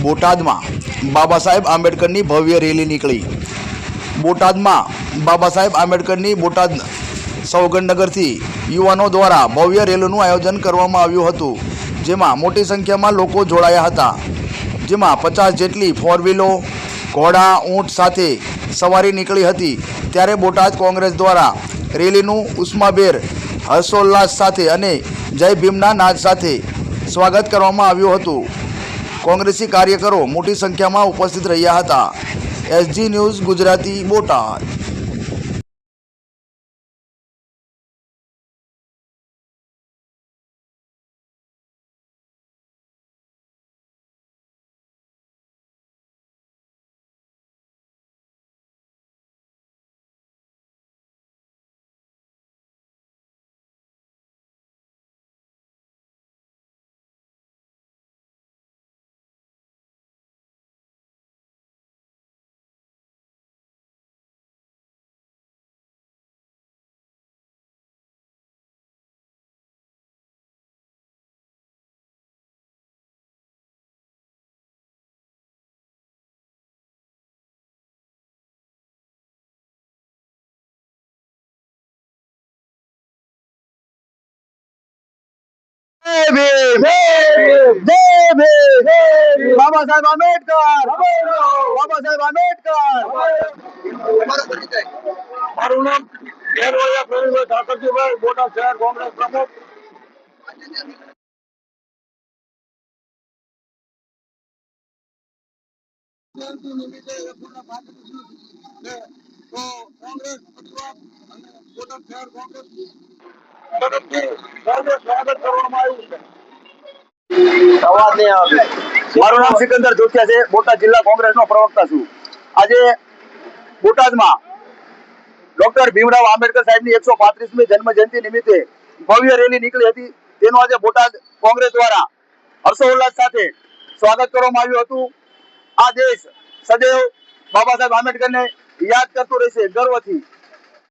બોટાદમાં બાબા સાહેબ આંબેડકરની ભવ્ય રેલી નીકળી। બોટાદમાં બાબા સાહેબ આંબેડકરની બોટાદ સૌગંધનગરથી યુવાનો દ્વારા ભવ્ય રેલીનું આયોજન કરવામાં આવ્યું હતું, જેમાં મોટી સંખ્યામાં લોકો જોડાયા હતા, જેમાં 50 જેટલી ફોર વ્હીલો, ઘોડા, ઊંટ સાથે સવારી નીકળી હતી। ત્યારે બોટાદ કોંગ્રેસ દ્વારા રેલીનું ઉષ્માભેર હર્ષોલ્લાસ સાથે અને જય ભીમના નાદ સાથે સ્વાગત કરવામાં આવ્યું હતું। કોંગ્રેસી કાર્યકરો મોટી સંખ્યામાં ઉપસ્થિત રહ્યા હતા। SG news Gujarati Botad. बाबा साहेब आंबेडकर, बाबा साहेब आंबेडकर। મારું નામ કેરવાયા પ્રવીણભાઈ ઠાકરજીભાઈ, બોટાદ શહેર કોંગ્રેસ પ્રમુખ। નિમિત્તે તો કોંગ્રેસ ગુજરાત અને બોટાદ શહેર કોંગ્રેસ તરફથી ભવ્ય સ્વાગત કરવામાં આવ્યું છે। મારું નામ સિકંદર જોશિયા છે, બોટાદ જિલ્લા કોંગ્રેસનો પ્રવક્તા છું। આજે બોટાદમાં ડોક્ટર ભીમરાવ આંબેડકર સાહેબની 135મી જન્મ જયંતિ નિમિત્તે ભવ્ય રેલી નીકળી હતી, તેનું આજે બોટાદ કોંગ્રેસ દ્વારા હર્ષોલ્લાસ સાથે સ્વાગત કરવામાં આવ્યું હતું। આ દેશ સદૈવ બાબા સાહેબ આંબેડકરને યાદ કરતો રહેશે ગર્વથી।